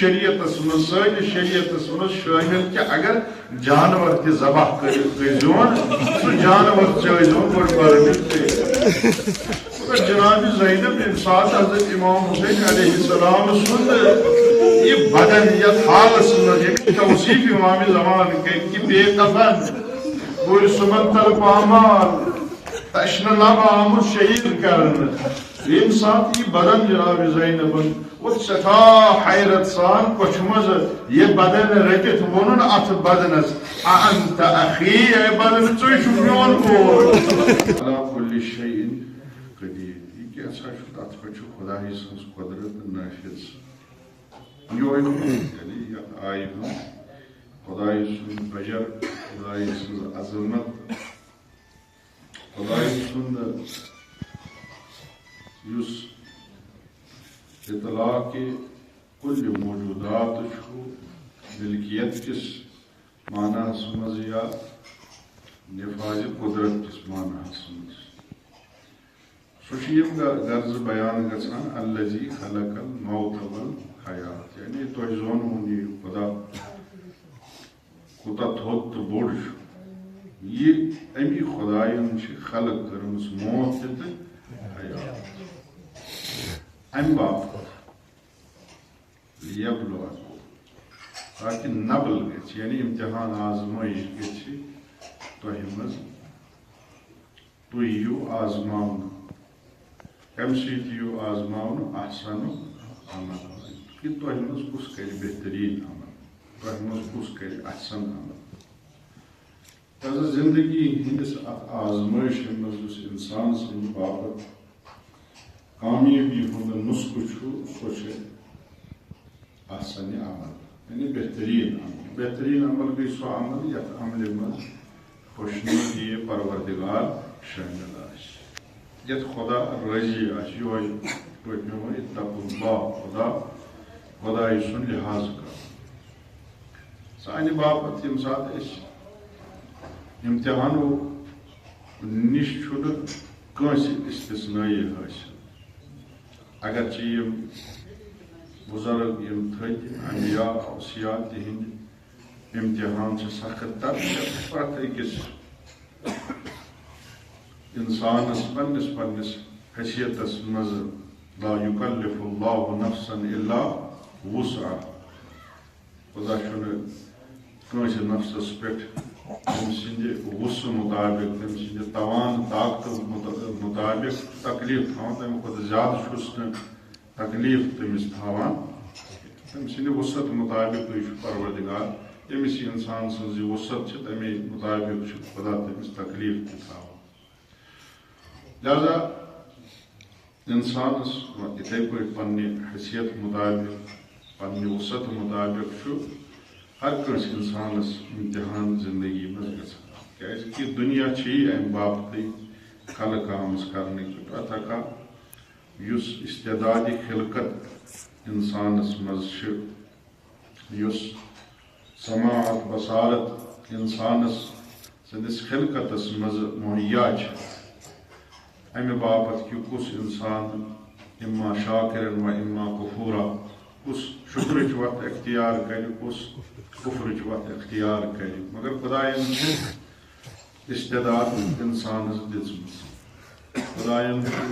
شریعت سٲنِس شریعتس منٛز شٲمِل کہ اگر جانور تہِ ذبح کٔرۍزِہون سُہ جانور چٲیزِہون گۄڈٕ پٔرمِتھ مگر جناب زینب ییٚمہِ ساتہٕ حضرت امام حسین علیہ السلام سُنٛد یہ بدن یتھ حالس منٛز ییٚمہِ توصیف امام زمان کٔرۍ کہ بے کفن گوٚو سُمنتر پامال تشنہٕ لب آمُت شہید کرنہٕ ییٚمہِ ساتہٕ یہ بدن جناب زینبن وہ سٹھا حیرت سان کچھ مز یہ بدن رٹت ونن ات بدنس انت اخی اے بدن ژے چھُکھ میون کور علی کل شیء قدیر یہ کیا چھ ات پہ خدای سٕنٛز قدرت نافذ یعنی آئی خدای سُنٛد بجر خدای سٕنٛز عظمت خدای سُنٛد یُس اطلاق کل موجودات ملکیت کس معنی مز یا نفاذ قدرت کس معنی مز سوشیم غرض بیان گژھان الذی خلق الموت والحیات یعنی تۄہہِ زونوُن یہِ خدا کوٗتاہ تھوٚد تہٕ بوٚڑ چھُ یہِ امی خدایَن چھِ خلق کٔرمٕژ موت تہِ تہٕ حیات امہ باپت لیبلوکم تاکہ نبل گژھِ یعنی امتحان آزمائش گژھِ تۄہہِ منٛز تُہۍ یِیِو آزماونہٕ کمہِ سۭتۍ یِیِو آزماونہٕ احسن عمل کہ تۄہہِ منٛز کُس کرِ بہتریٖن عمل تۄہہِ منٛز کُس کرِ احسن عمل تازٕ زندگی ہٕنٛدِس اتھ آزمٲیشہِ منٛز یُس انسان سٕنٛدِ باپت کامیابی ہند نسخہ سہ احسن عمل یعنی بہترین عمل گئی سہ عمل یتھ عمل مز خوشنودی پروردگار شامل یتھ خدا راضی یہ پتمو اتقوا اللہ خدائی سن لحاظ کر سانہ باپت یم سات امتحانو نش کٲنٛسہِ استثنائی حاصل اگرچہ یم بزرگ یم تھٔدۍ انبیاء اوصیاء تہنٛدۍ امتحان چھِ سخت تر پرٛٮ۪تھ أکِس انسانس پننس حیثیتس منٛز لا یکلف اللہ نفسا الا وسعها خدا چھُنہٕ کٲنٛسہِ نفسس پٮ۪ٹھ تٔمۍ سٕنٛدِ وسعہٕ مطابق تٔمۍ سٕنٛدِ توان طاقتہٕ مطابق تکلیف تھاوان تمہِ کھۄتہٕ زیادٕ چھُس نہٕ تکلیف تٔمِس تھاوان تٔمۍ سٕنٛدِ وسعت مطابق چھُ پروردگار ییٚمِس یہِ انسان سٕنٛز یہِ وسعت چھِ تمے مطابق چھُ خدا تٔمِس تکلیف تہِ تھاوان لہذا انسانس یِتھے پٲٹھۍ پننہِ حیثیت مطابق پننہِ وسعت مطابق چھُ ہر کٲنٛسہِ انسانس امتحان زندگی منٛز گژھان کیازکہِ دُنیا چھِ امہِ باپتٕے خلق آمٕژ کرنہٕ کہِ پرٛٮ۪تھ اکھ یُس استعدادِ خلقت انسانس منٛز چھِ یُس سماعت بصارت انسانس سٕنٛدِس خلقتس منٛز مہیا چھِ امہِ باپت کہِ کُس انسان اما شاکرن و اما کفورا کُس شکرٕچ وتھ اختیار کرِ کُس کفرٕچ وتھ اختیار کرِ مگر خدایَن چھِ استعداد انسانس دِژمٕژ خدایَن چھُ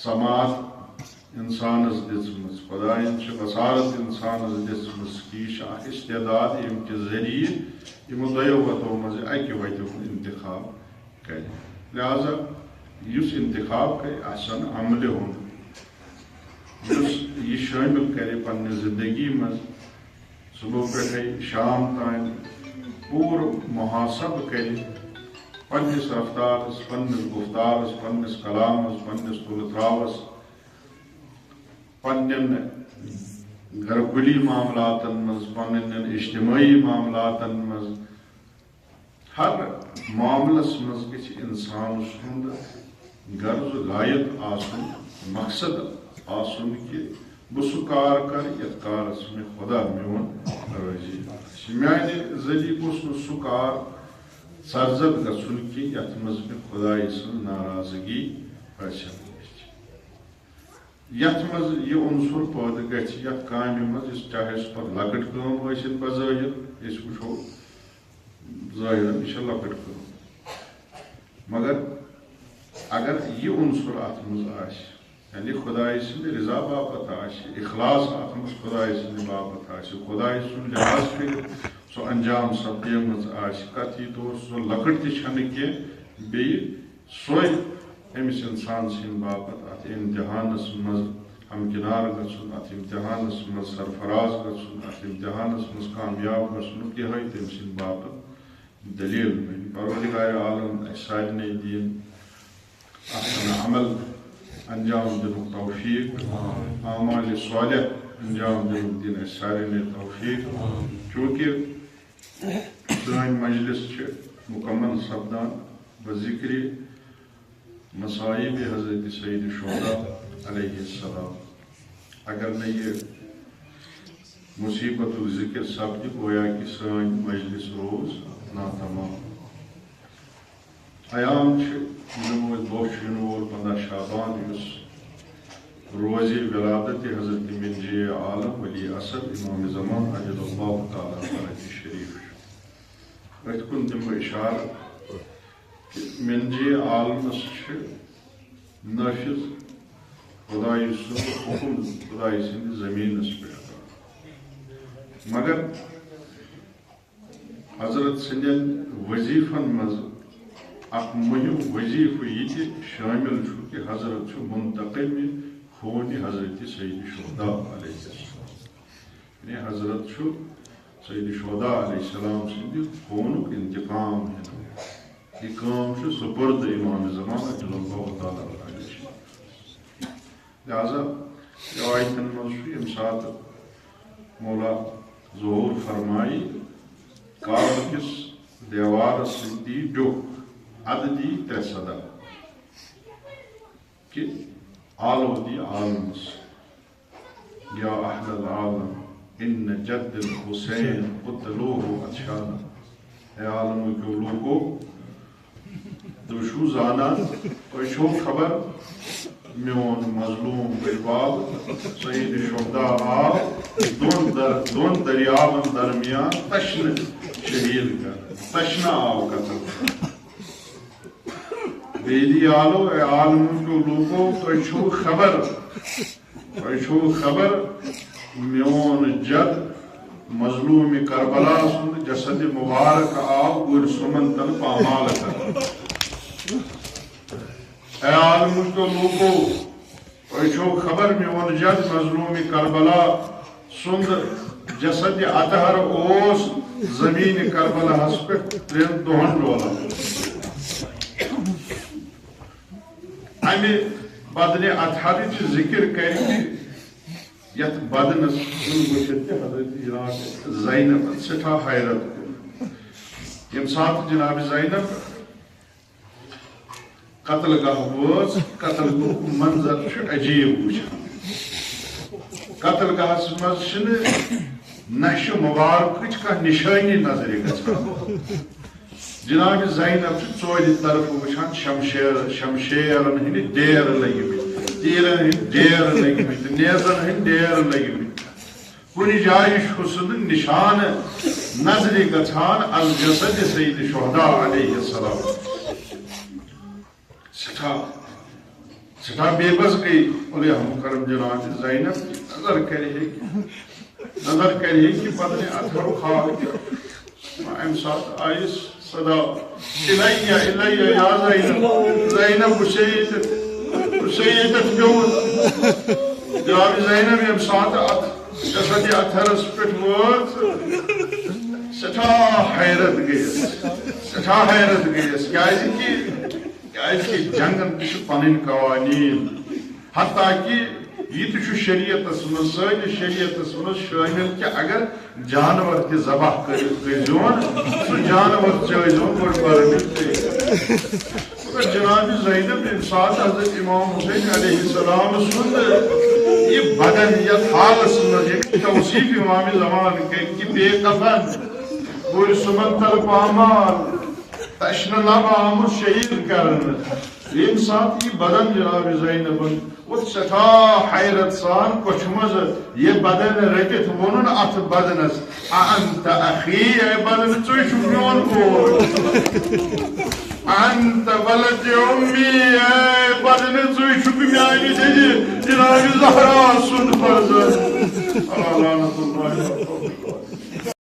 سماعت انسانس دِژمٕژ خدایَن چھِ بصارت انسانس دِژمٕژ کہِ یہِ چھُ اکھ استعداد ییٚمہِ کہِ ذٔریعہٕ یِمو دۄیو وتو منٛز اکہِ وتہِ ہُنٛد انتخاب کرِ لہذا یُس انتخاب کرِ احسن عملہِ ہُنٛد یُس یہ شٲمِل کرِ پننہِ زندگی منٛز صبح پٮ۪ٹھے شام تام پوٗرٕ محاسبہٕ کرِ پننِس رفتارس پننِس گفتارس پننِس کلامس پننِس تُلہٕ تراوس پننٮ۪ن گرٕ کُلی معاملاتن منٛز پننٮ۪ن اجتمٲعی معاملاتن منٛز ہر معاملس منٛز گژھِ انسان سُنٛد غرض غایت آسُن مقصد آسُن کہ بہٕ سُہ کار کرٕ یتھ کارس مےٚ خدا میون رٲضی آسہِ میانہِ ذٔریعہٕ گوٚژھ نہٕ سُہ کار سرزد گژھُن کینٛہہ یتھ منٛز مےٚ خدایہِ سٕنٛز ناراضگی حٲصِل گژھِ یتھ مز یہ عنصر پٲدٕ گژھِ یتھ کامہِ مز یُس چاہے سُہ پتہٕ لۄکٕٹ کٲم ٲسِنۍ بظٲہِر أسۍ وٕچھو ظٲہِرن یہِ چھےٚ لۄکٕٹ کٲم مگر اگر یہِ عنصر اتھ منٛز آسہِ یعنی خۄداے سٕنٛدِ رضا باپتھ آسہِ اخلاص اتھ منٛز خۄداے سٕنٛدِ باپتھ آسہِ خۄداے سُنٛد لحاظ کٔرِتھ سُہ انجام سپدیمٕژ آسہِ کتھی طور سُہ لۄکٕٹ تہِ چھنہٕ کینٛہہ بیٚیہِ سۄے أمِس انسان سٕنٛدِ باپتھ اتھ امتحانس منٛز ہمکنار گژھُن اتھ امتحانس منٛز سرفراز گژھُن اتھ امتحانس منٛز کامیاب گژھنُک یِہوٚے تٔمۍ سٕنٛدِ باپتھ دلیٖل بنہِ پروردگارِ عالم اسہِ سارنٕے دِیِن احسن عمل انجام دِنُک توفیٖق اعمالِ صالح انجام دِنُک دِن اسہِ سارنٕے توفیٖق چوٗنٛکہِ سٲنۍ مجلس چھِ مکمل سپدان بذکرِ مصائب حضرت سید الشہداء علیہ السلام اگر نہ یہ مصیبت ذکر سپدِ گویا کہ سٲنۍ مجلس روز ناتمام ایام چھِ یِنہٕ وٲلۍ دۄہ چھُ یِنہٕ وول 15 شعبان یُس روزِ ولادت حضرت منجی عالم ولی اصل امام زمان اجل اللہ تعالیٰ فرج شریف أتھۍ کُن دِمہٕ بہٕ اِشارٕ کہ منجی عالمس چھِ نٲفِظ خۄدایہِ سُنٛد حُکم خۄدایہِ سٕنٛدِ زمیٖنس پٮ۪ٹھ مگر حضرت سٕنٛدٮ۪ن وظیٖفن منٛز اکھ مُہِم وظیٖفہٕ یہِ تہِ شٲمِل چھُ کہ حضرت چھُ منتقمِ خوٗنِ حضرت سید الشہداء علیہ السلام یعنی حضرت چھُ سید الشہداء علیہ السلام سٕنٛدِ خوٗنُک انتقام ہٮ۪نہٕ یہ کام چھُ سپرد امام زمان اجل اللہ تعالیٰ لہذا روایتن منٛز چھُ ییٚمہِ ساتہٕ مولا ظہوٗر فرمایہِ کعبہٕ کِس دیوارس سۭتۍ دی ڈیُکھ ادٕ دی 3 صدا کہ آلو دی عالمس یا اہل العالم ان جد الحسین قتلوه اچھانا اے عالمکیو لوگو تُہۍ چھُو زانان تۄہہِ چھو خبر میون مظلوم باب سید الشہداء آو دۄن دریاون درمیان تشنہٕ شہیٖد کرنہٕ تشنہٕ آو قتل بیٚیہِ دی آلو اے عالمکیو لوگو تۄہہِ چھو خبر میون جد مظلوم کربلا سُنٛد جسد مبارک آو گُرۍ سُمنتن پامال کرنہٕ اے عالمکیو لوگو تۄہہِ چھو خبر میون جد مظلوم کربلا سُنٛد جسد اطہر اوس زمیٖن کربلاہس پٮ۪ٹھ 3 دۄہن ڈولان امہِ بدنِ اطہرٕچ ذکر کرِ یتھ بدنس وٕچھِتھ تہِ حضرت جناب زینب سٮ۪ٹھاہ حیرت ییٚمہِ ساتہٕ جناب زینب قتل گاہ وٲژ قتل گاہُک منظر چھُ عجیٖب وٕچھان قتل گاہس منٛز چھِنہٕ نشہِ مُبارکٕچ کانٛہہ نِشٲنی نظرِ گژھان جناب زینب چھِ ژورِ طرفہٕ وٕچھان شمشیرن ہٕنٛدِ ڈیر لٔگمٕتۍ تیٖرن ہٕنٛدۍ ڈیر لٔگمٕتۍ نیزن ہٕنٛدۍ ڈیر لٔگمٕتۍ کُنہِ جایہِ چھُ سُہ نِشانہٕ نظرِ گژھان الجسد سید الشہداء علیہ السلام سٹھاہ بے بس گئی علیہ مکرم جناب زینب نظر کرِ کہ بدنِ اطہرُک حال کیٛاہ امہِ ساتہٕ آیس صدا الیہ یا زینب بہٕ چھُسے ییٚتٮ۪تھ پیوٚمُت جناب زینب ییٚمہِ ساتہٕ اتھ جسدِ اطہرس پٮ۪ٹھ وٲژ سٮ۪ٹھاہ حیرت گٔیس کیٛازِ کہ جنگن تہِ چھِ پنٕنۍ قوانیٖن حتیٰ کہ یہ تہِ چھُ شریعتس منٛز سٲنِس شریعتس منٛز شٲمِل کہ اگر جانور تہِ ذبح کٔرۍزِہون سُہ جانور چٲیزِہون گۄڈٕ برنہٕ مگر جناب زینب ییٚمہِ ساتہٕ حضرت امام حسین علیہ السلام سُنٛد یہ بدن یتھ حالس منٛز ییٚمِچ توصیٖف امام زمان کٔرۍ کہ بے کفن گُرۍ سُمنتل پامال تشن لب آمت شہید کرنے یم سات یہ بدن جناب زینبن وہ سٹھا حیرت سان کچھ مز یہ بدن رٹت ونن ات بدنس انت اخی اے بدن ژے چھُکھ میون کول انت ولد امی اے بدن ژے چھُکھ میانہِ جناب زہرا سُنٛد فرزند لعنت اللہ